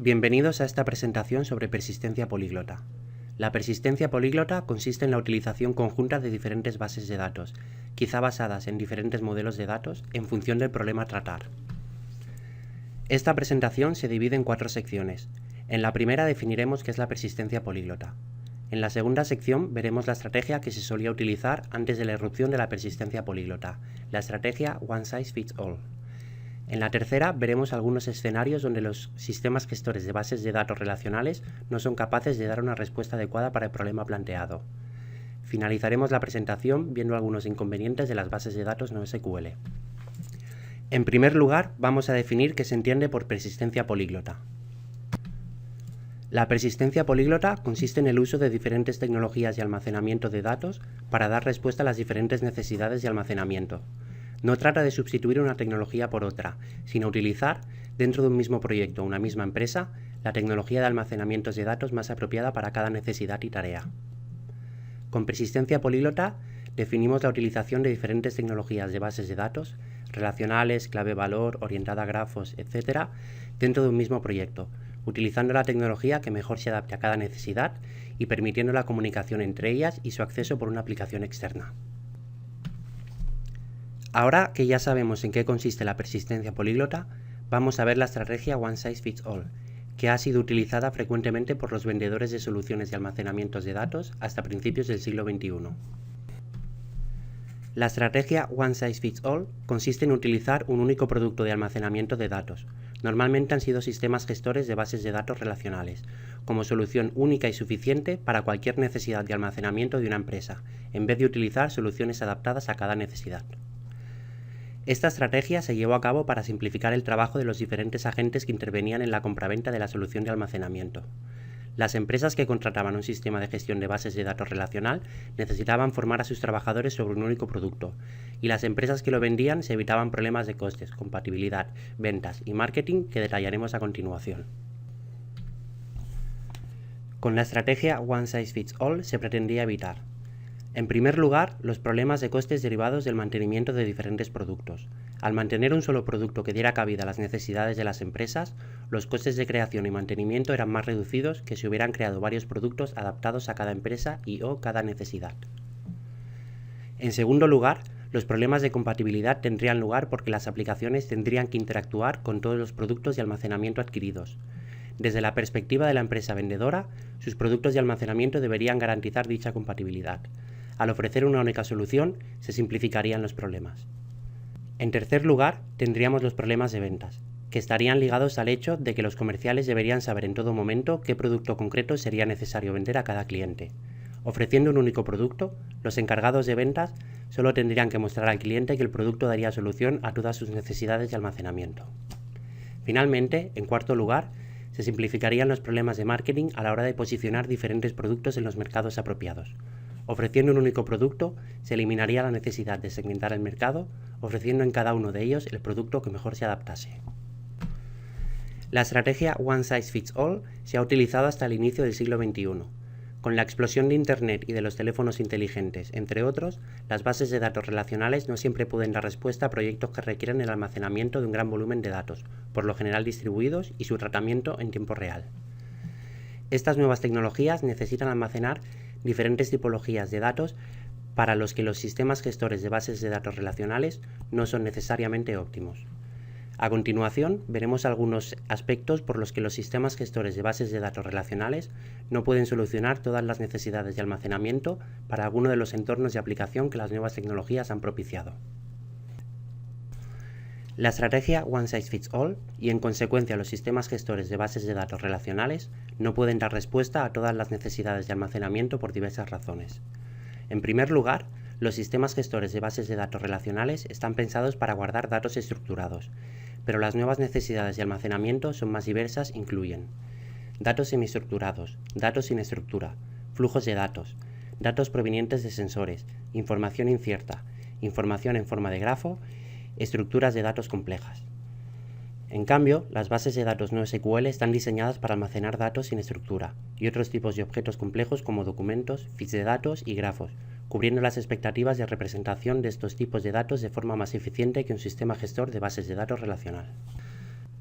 Bienvenidos a esta presentación sobre persistencia políglota. La persistencia políglota consiste en la utilización conjunta de diferentes bases de datos, quizá basadas en diferentes modelos de datos en función del problema a tratar. Esta presentación se divide en 4 secciones. En la primera definiremos qué es la persistencia políglota. En la segunda sección veremos la estrategia que se solía utilizar antes de la irrupción de la persistencia políglota, la estrategia One Size Fits All. En la tercera veremos algunos escenarios donde los sistemas gestores de bases de datos relacionales no son capaces de dar una respuesta adecuada para el problema planteado. Finalizaremos la presentación viendo algunos inconvenientes de las bases de datos no SQL. En primer lugar, vamos a definir qué se entiende por persistencia políglota. La persistencia políglota consiste en el uso de diferentes tecnologías de almacenamiento de datos para dar respuesta a las diferentes necesidades de almacenamiento. No trata de sustituir una tecnología por otra, sino utilizar, dentro de un mismo proyecto o una misma empresa, la tecnología de almacenamiento de datos más apropiada para cada necesidad y tarea. Con persistencia políglota definimos la utilización de diferentes tecnologías de bases de datos, relacionales, clave-valor, orientada a grafos, etc., dentro de un mismo proyecto, utilizando la tecnología que mejor se adapte a cada necesidad y permitiendo la comunicación entre ellas y su acceso por una aplicación externa. Ahora que ya sabemos en qué consiste la persistencia políglota, vamos a ver la estrategia One Size Fits All, que ha sido utilizada frecuentemente por los vendedores de soluciones de almacenamiento de datos hasta principios del siglo XXI. La estrategia One Size Fits All consiste en utilizar un único producto de almacenamiento de datos. Normalmente han sido sistemas gestores de bases de datos relacionales, como solución única y suficiente para cualquier necesidad de almacenamiento de una empresa, en vez de utilizar soluciones adaptadas a cada necesidad. Esta estrategia se llevó a cabo para simplificar el trabajo de los diferentes agentes que intervenían en la compraventa de la solución de almacenamiento. Las empresas que contrataban un sistema de gestión de bases de datos relacional necesitaban formar a sus trabajadores sobre un único producto, y las empresas que lo vendían se evitaban problemas de costes, compatibilidad, ventas y marketing que detallaremos a continuación. Con la estrategia One Size Fits All se pretendía evitar: en primer lugar, los problemas de costes derivados del mantenimiento de diferentes productos. Al mantener un solo producto que diera cabida a las necesidades de las empresas, los costes de creación y mantenimiento eran más reducidos que si hubieran creado varios productos adaptados a cada empresa y/o cada necesidad. En segundo lugar, los problemas de compatibilidad tendrían lugar porque las aplicaciones tendrían que interactuar con todos los productos de almacenamiento adquiridos. Desde la perspectiva de la empresa vendedora, sus productos de almacenamiento deberían garantizar dicha compatibilidad. Al ofrecer una única solución, se simplificarían los problemas. En tercer lugar, tendríamos los problemas de ventas, que estarían ligados al hecho de que los comerciales deberían saber en todo momento qué producto concreto sería necesario vender a cada cliente. Ofreciendo un único producto, los encargados de ventas solo tendrían que mostrar al cliente que el producto daría solución a todas sus necesidades de almacenamiento. Finalmente, en cuarto lugar, se simplificarían los problemas de marketing a la hora de posicionar diferentes productos en los mercados apropiados. Ofreciendo un único producto, se eliminaría la necesidad de segmentar el mercado, ofreciendo en cada uno de ellos el producto que mejor se adaptase. La estrategia One Size Fits All se ha utilizado hasta el inicio del siglo XXI. Con la explosión de Internet y de los teléfonos inteligentes, entre otros, las bases de datos relacionales no siempre pueden dar respuesta a proyectos que requieren el almacenamiento de un gran volumen de datos, por lo general distribuidos, y su tratamiento en tiempo real. Estas nuevas tecnologías necesitan almacenar diferentes tipologías de datos para los que los sistemas gestores de bases de datos relacionales no son necesariamente óptimos. A continuación, veremos algunos aspectos por los que los sistemas gestores de bases de datos relacionales no pueden solucionar todas las necesidades de almacenamiento para alguno de los entornos de aplicación que las nuevas tecnologías han propiciado. La estrategia One Size Fits All y, en consecuencia, los sistemas gestores de bases de datos relacionales no pueden dar respuesta a todas las necesidades de almacenamiento por diversas razones. En primer lugar, los sistemas gestores de bases de datos relacionales están pensados para guardar datos estructurados, pero las nuevas necesidades de almacenamiento son más diversas e incluyen datos semiestructurados, datos sin estructura, flujos de datos, datos provenientes de sensores, información incierta, información en forma de grafo, estructuras de datos complejas. En cambio, las bases de datos no SQL están diseñadas para almacenar datos sin estructura y otros tipos de objetos complejos como documentos, feeds de datos y grafos, cubriendo las expectativas de representación de estos tipos de datos de forma más eficiente que un sistema gestor de bases de datos relacional.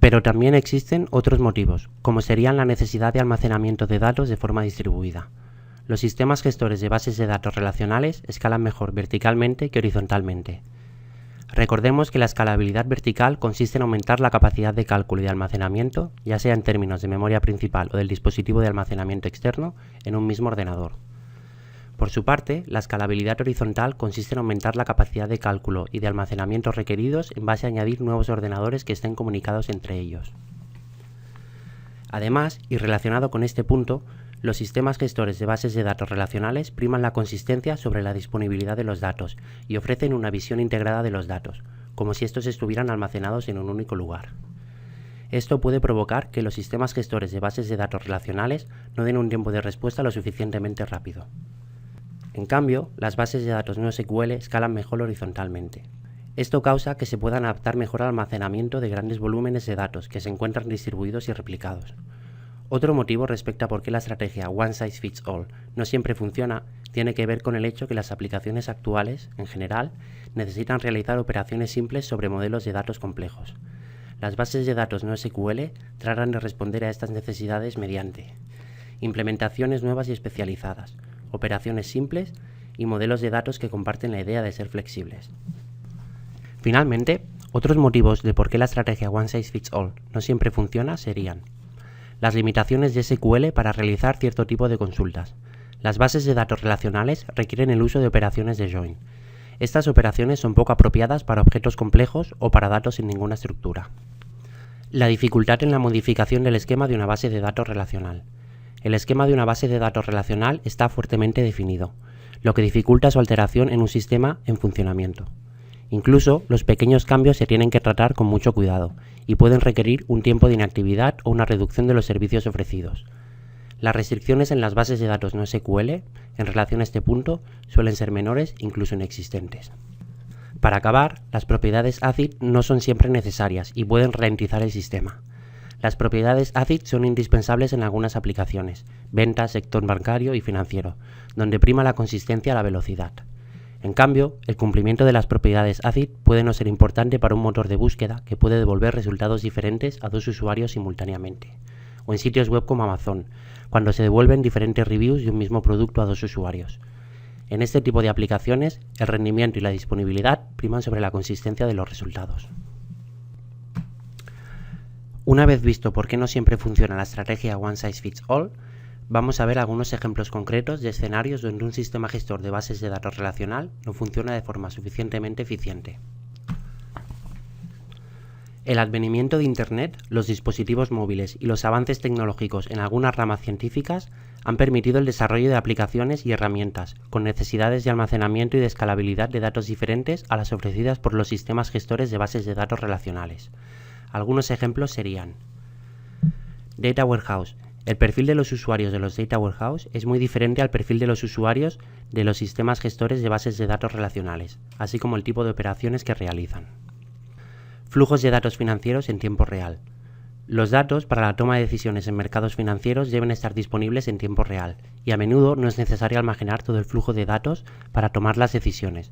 Pero también existen otros motivos, como serían la necesidad de almacenamiento de datos de forma distribuida. Los sistemas gestores de bases de datos relacionales escalan mejor verticalmente que horizontalmente. Recordemos que la escalabilidad vertical consiste en aumentar la capacidad de cálculo y de almacenamiento, ya sea en términos de memoria principal o del dispositivo de almacenamiento externo, en un mismo ordenador. Por su parte, la escalabilidad horizontal consiste en aumentar la capacidad de cálculo y de almacenamiento requeridos en base a añadir nuevos ordenadores que estén comunicados entre ellos. Además, y relacionado con este punto, los sistemas gestores de bases de datos relacionales priman la consistencia sobre la disponibilidad de los datos y ofrecen una visión integrada de los datos, como si estos estuvieran almacenados en un único lugar. Esto puede provocar que los sistemas gestores de bases de datos relacionales no den un tiempo de respuesta lo suficientemente rápido. En cambio, las bases de datos NoSQL escalan mejor horizontalmente. Esto causa que se puedan adaptar mejor al almacenamiento de grandes volúmenes de datos que se encuentran distribuidos y replicados. Otro motivo respecto a por qué la estrategia One Size Fits All no siempre funciona tiene que ver con el hecho que las aplicaciones actuales, en general, necesitan realizar operaciones simples sobre modelos de datos complejos. Las bases de datos NoSQL tratan de responder a estas necesidades mediante implementaciones nuevas y especializadas, operaciones simples y modelos de datos que comparten la idea de ser flexibles. Finalmente, otros motivos de por qué la estrategia One Size Fits All no siempre funciona serían las limitaciones de SQL para realizar cierto tipo de consultas. Las bases de datos relacionales requieren el uso de operaciones de join. Estas operaciones son poco apropiadas para objetos complejos o para datos sin ninguna estructura. La dificultad en la modificación del esquema de una base de datos relacional. El esquema de una base de datos relacional está fuertemente definido, lo que dificulta su alteración en un sistema en funcionamiento. Incluso, los pequeños cambios se tienen que tratar con mucho cuidado y pueden requerir un tiempo de inactividad o una reducción de los servicios ofrecidos. Las restricciones en las bases de datos NoSQL, en relación a este punto, suelen ser menores, incluso inexistentes. Para acabar, las propiedades ACID no son siempre necesarias y pueden ralentizar el sistema. Las propiedades ACID son indispensables en algunas aplicaciones, ventas, sector bancario y financiero, donde prima la consistencia a la velocidad. En cambio, el cumplimiento de las propiedades ACID puede no ser importante para un motor de búsqueda que puede devolver resultados diferentes a dos usuarios simultáneamente, o en sitios web como Amazon, cuando se devuelven diferentes reviews de un mismo producto a dos usuarios. En este tipo de aplicaciones, el rendimiento y la disponibilidad priman sobre la consistencia de los resultados. Una vez visto por qué no siempre funciona la estrategia One Size Fits All, vamos a ver algunos ejemplos concretos de escenarios donde un sistema gestor de bases de datos relacional no funciona de forma suficientemente eficiente. El advenimiento de Internet, los dispositivos móviles y los avances tecnológicos en algunas ramas científicas han permitido el desarrollo de aplicaciones y herramientas con necesidades de almacenamiento y de escalabilidad de datos diferentes a las ofrecidas por los sistemas gestores de bases de datos relacionales. Algunos ejemplos serían Data Warehouse. El perfil de los usuarios de los Data Warehouse es muy diferente al perfil de los usuarios de los sistemas gestores de bases de datos relacionales, así como el tipo de operaciones que realizan. Flujos de datos financieros en tiempo real. Los datos para la toma de decisiones en mercados financieros deben estar disponibles en tiempo real, y a menudo no es necesario almacenar todo el flujo de datos para tomar las decisiones,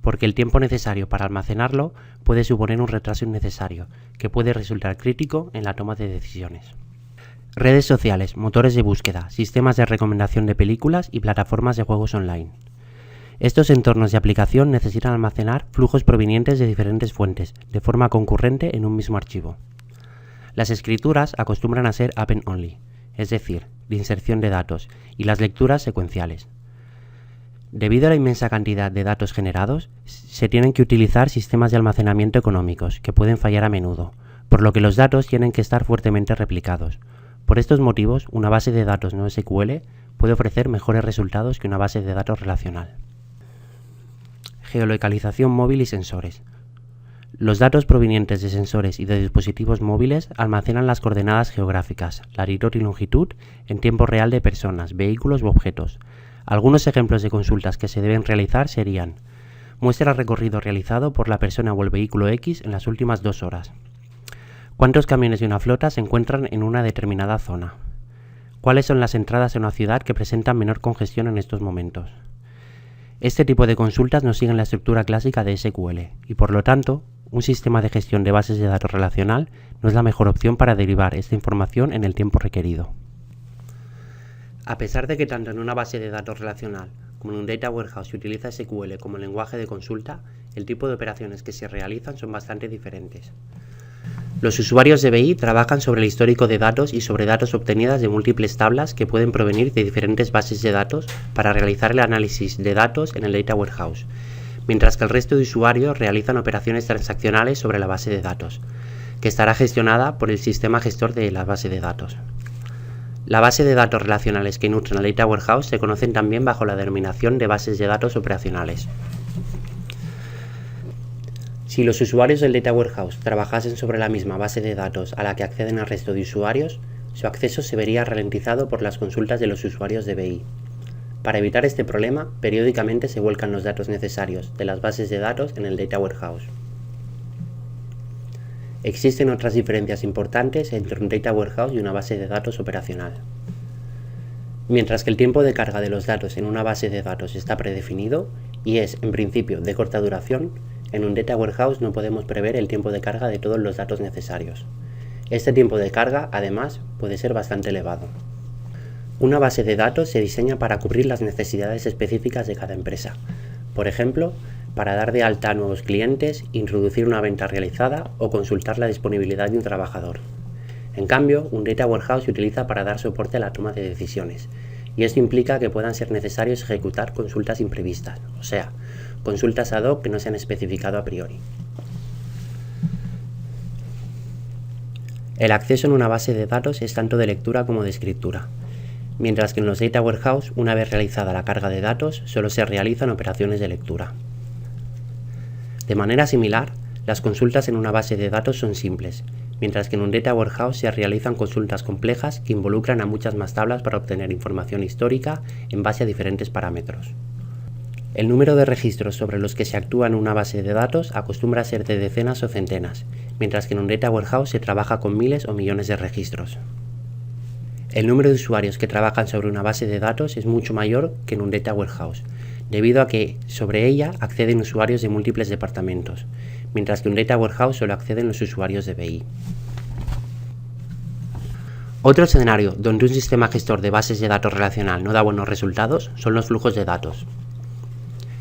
porque el tiempo necesario para almacenarlo puede suponer un retraso innecesario, que puede resultar crítico en la toma de decisiones. Redes sociales, motores de búsqueda, sistemas de recomendación de películas y plataformas de juegos online. Estos entornos de aplicación necesitan almacenar flujos provenientes de diferentes fuentes, de forma concurrente en un mismo archivo. Las escrituras acostumbran a ser append-only, es decir, de inserción de datos, y las lecturas secuenciales. Debido a la inmensa cantidad de datos generados, se tienen que utilizar sistemas de almacenamiento económicos, que pueden fallar a menudo, por lo que los datos tienen que estar fuertemente replicados. Por estos motivos, una base de datos NoSQL puede ofrecer mejores resultados que una base de datos relacional. Geolocalización móvil y sensores. Los datos provenientes de sensores y de dispositivos móviles almacenan las coordenadas geográficas, latitud y longitud, en tiempo real de personas, vehículos u objetos. Algunos ejemplos de consultas que se deben realizar serían: muestra el recorrido realizado por la persona o el vehículo X en las últimas 2 horas. ¿Cuántos camiones de una flota se encuentran en una determinada zona? ¿Cuáles son las entradas a una ciudad que presentan menor congestión en estos momentos? Este tipo de consultas no siguen la estructura clásica de SQL y, por lo tanto, un sistema de gestión de bases de datos relacional no es la mejor opción para derivar esta información en el tiempo requerido. A pesar de que tanto en una base de datos relacional como en un Data Warehouse se utiliza SQL como lenguaje de consulta, el tipo de operaciones que se realizan son bastante diferentes. Los usuarios de BI trabajan sobre el histórico de datos y sobre datos obtenidas de múltiples tablas que pueden provenir de diferentes bases de datos para realizar el análisis de datos en el Data Warehouse, mientras que el resto de usuarios realizan operaciones transaccionales sobre la base de datos, que estará gestionada por el sistema gestor de la base de datos. La base de datos relacionales que nutren el Data Warehouse se conocen también bajo la denominación de bases de datos operacionales. Si los usuarios del Data Warehouse trabajasen sobre la misma base de datos a la que acceden el resto de usuarios, su acceso se vería ralentizado por las consultas de los usuarios de BI. Para evitar este problema, periódicamente se vuelcan los datos necesarios de las bases de datos en el Data Warehouse. Existen otras diferencias importantes entre un Data Warehouse y una base de datos operacional. Mientras que el tiempo de carga de los datos en una base de datos está predefinido y es, en principio, de corta duración, en un Data Warehouse no podemos prever el tiempo de carga de todos los datos necesarios. Este tiempo de carga, además, puede ser bastante elevado. Una base de datos se diseña para cubrir las necesidades específicas de cada empresa. Por ejemplo, para dar de alta a nuevos clientes, introducir una venta realizada o consultar la disponibilidad de un trabajador. En cambio, un Data Warehouse se utiliza para dar soporte a la toma de decisiones, y esto implica que puedan ser necesarios ejecutar consultas imprevistas, o sea, consultas ad hoc que no se han especificado a priori. El acceso en una base de datos es tanto de lectura como de escritura, mientras que en los Data Warehouse, una vez realizada la carga de datos, solo se realizan operaciones de lectura. De manera similar, las consultas en una base de datos son simples, mientras que en un Data Warehouse se realizan consultas complejas que involucran a muchas más tablas para obtener información histórica en base a diferentes parámetros. El número de registros sobre los que se actúa en una base de datos acostumbra a ser de decenas o centenas, mientras que en un Data Warehouse se trabaja con miles o millones de registros. El número de usuarios que trabajan sobre una base de datos es mucho mayor que en un Data Warehouse, debido a que sobre ella acceden usuarios de múltiples departamentos, mientras que en un Data Warehouse solo acceden los usuarios de BI. Otro escenario donde un sistema gestor de bases de datos relacional no da buenos resultados son los flujos de datos.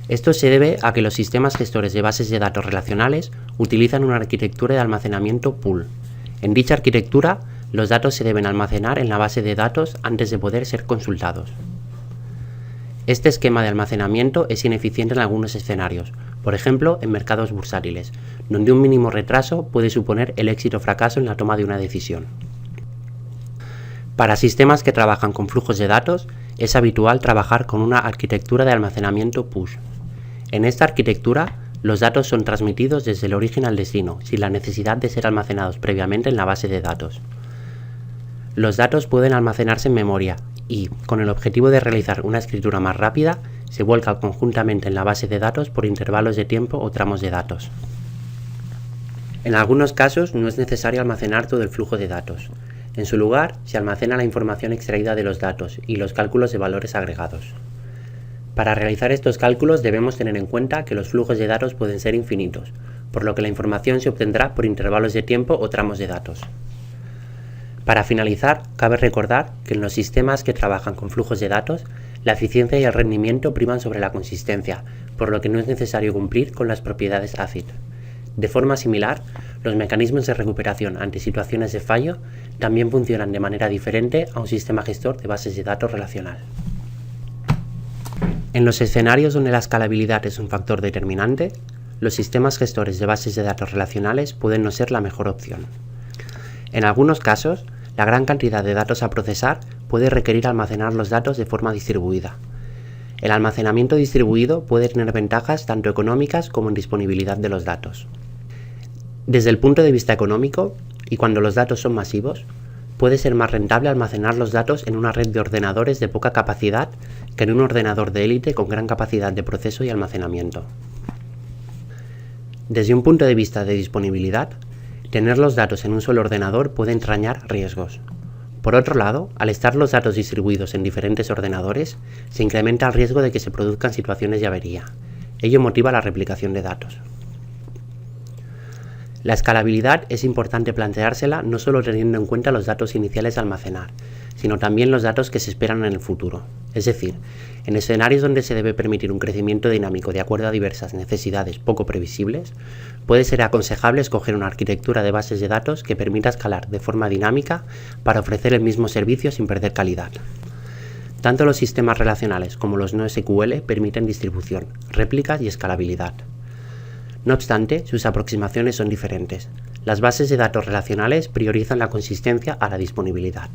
Esto se debe a que los sistemas gestores de bases de datos relacionales utilizan una arquitectura de almacenamiento pool. En dicha arquitectura, los datos se deben almacenar en la base de datos antes de poder ser consultados. Este esquema de almacenamiento es ineficiente en algunos escenarios, por ejemplo en mercados bursátiles, donde un mínimo retraso puede suponer el éxito o fracaso en la toma de una decisión. Para sistemas que trabajan con flujos de datos, es habitual trabajar con una arquitectura de almacenamiento push. En esta arquitectura, los datos son transmitidos desde el origen al destino, sin la necesidad de ser almacenados previamente en la base de datos. Los datos pueden almacenarse en memoria y, con el objetivo de realizar una escritura más rápida, se vuelcan conjuntamente en la base de datos por intervalos de tiempo o tramos de datos. En algunos casos no es necesario almacenar todo el flujo de datos. En su lugar, se almacena la información extraída de los datos y los cálculos de valores agregados. Para realizar estos cálculos debemos tener en cuenta que los flujos de datos pueden ser infinitos, por lo que la información se obtendrá por intervalos de tiempo o tramos de datos. Para finalizar, cabe recordar que en los sistemas que trabajan con flujos de datos, la eficiencia y el rendimiento priman sobre la consistencia, por lo que no es necesario cumplir con las propiedades ACID. De forma similar, los mecanismos de recuperación ante situaciones de fallo también funcionan de manera diferente a un sistema gestor de bases de datos relacional. En los escenarios donde la escalabilidad es un factor determinante, los sistemas gestores de bases de datos relacionales pueden no ser la mejor opción. En algunos casos, la gran cantidad de datos a procesar puede requerir almacenar los datos de forma distribuida. El almacenamiento distribuido puede tener ventajas tanto económicas como en disponibilidad de los datos. Desde el punto de vista económico, y cuando los datos son masivos, puede ser más rentable almacenar los datos en una red de ordenadores de poca capacidad que en un ordenador de élite con gran capacidad de proceso y almacenamiento. Desde un punto de vista de disponibilidad, tener los datos en un solo ordenador puede entrañar riesgos. Por otro lado, al estar los datos distribuidos en diferentes ordenadores, se incrementa el riesgo de que se produzcan situaciones de avería. Ello motiva la replicación de datos. La escalabilidad es importante planteársela no solo teniendo en cuenta los datos iniciales a almacenar, sino también los datos que se esperan en el futuro. Es decir, en escenarios donde se debe permitir un crecimiento dinámico de acuerdo a diversas necesidades poco previsibles, puede ser aconsejable escoger una arquitectura de bases de datos que permita escalar de forma dinámica para ofrecer el mismo servicio sin perder calidad. Tanto los sistemas relacionales como los NoSQL permiten distribución, réplicas y escalabilidad. No obstante, sus aproximaciones son diferentes. Las bases de datos relacionales priorizan la consistencia a la disponibilidad.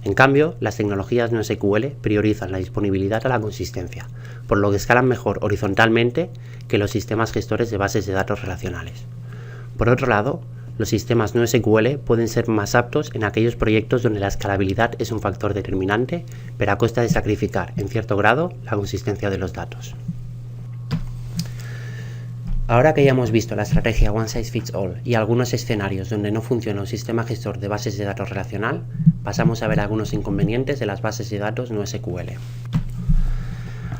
En cambio, las tecnologías NoSQL priorizan la disponibilidad a la consistencia, por lo que escalan mejor horizontalmente que los sistemas gestores de bases de datos relacionales. Por otro lado, los sistemas NoSQL pueden ser más aptos en aquellos proyectos donde la escalabilidad es un factor determinante, pero a costa de sacrificar, en cierto grado, la consistencia de los datos. Ahora que ya hemos visto la estrategia One Size Fits All y algunos escenarios donde no funciona un sistema gestor de bases de datos relacional, pasamos a ver algunos inconvenientes de las bases de datos NoSQL.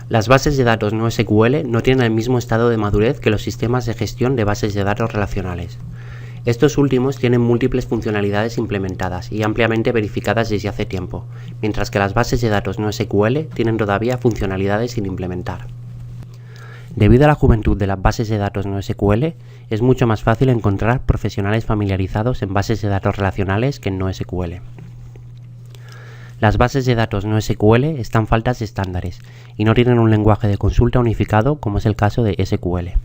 Las bases de datos NoSQL no tienen el mismo estado de madurez que los sistemas de gestión de bases de datos relacionales. Estos últimos tienen múltiples funcionalidades implementadas y ampliamente verificadas desde hace tiempo, mientras que las bases de datos NoSQL tienen todavía funcionalidades sin implementar. Debido a la juventud de las bases de datos NoSQL, es mucho más fácil encontrar profesionales familiarizados en bases de datos relacionales que en NoSQL. Las bases de datos NoSQL están faltas de estándares y no tienen un lenguaje de consulta unificado como es el caso de SQL.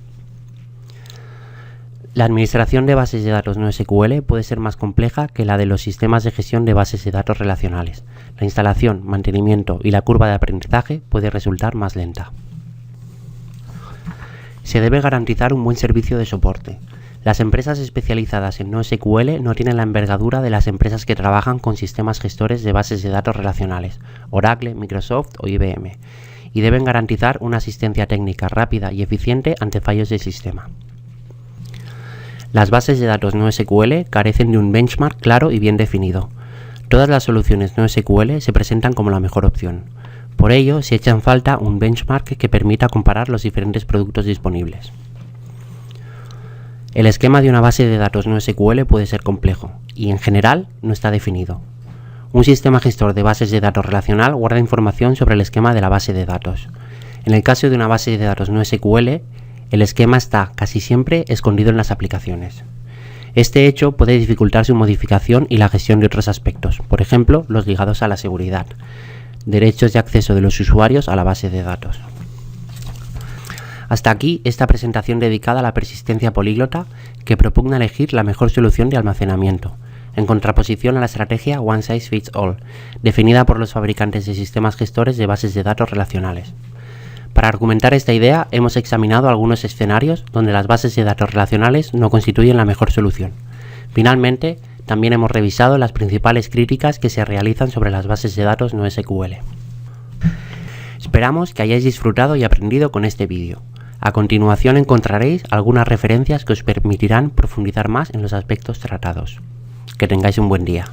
La administración de bases de datos NoSQL puede ser más compleja que la de los sistemas de gestión de bases de datos relacionales. La instalación, mantenimiento y la curva de aprendizaje puede resultar más lenta. Se debe garantizar un buen servicio de soporte. Las empresas especializadas en NoSQL no tienen la envergadura de las empresas que trabajan con sistemas gestores de bases de datos relacionales, Oracle, Microsoft o IBM, y deben garantizar una asistencia técnica rápida y eficiente ante fallos del sistema. Las bases de datos NoSQL carecen de un benchmark claro y bien definido. Todas las soluciones NoSQL se presentan como la mejor opción. Por ello, se echa en falta un benchmark que permita comparar los diferentes productos disponibles. El esquema de una base de datos NoSQL puede ser complejo y, en general, no está definido. Un sistema gestor de bases de datos relacional guarda información sobre el esquema de la base de datos. En el caso de una base de datos NoSQL, el esquema está casi siempre escondido en las aplicaciones. Este hecho puede dificultar su modificación y la gestión de otros aspectos, por ejemplo, los ligados a la seguridad, derechos de acceso de los usuarios a la base de datos. Hasta aquí esta presentación dedicada a la persistencia políglota que propugna elegir la mejor solución de almacenamiento, en contraposición a la estrategia One Size Fits All, definida por los fabricantes de sistemas gestores de bases de datos relacionales. Para argumentar esta idea, hemos examinado algunos escenarios donde las bases de datos relacionales no constituyen la mejor solución. Finalmente, también hemos revisado las principales críticas que se realizan sobre las bases de datos NoSQL. Esperamos que hayáis disfrutado y aprendido con este vídeo. A continuación encontraréis algunas referencias que os permitirán profundizar más en los aspectos tratados. Que tengáis un buen día.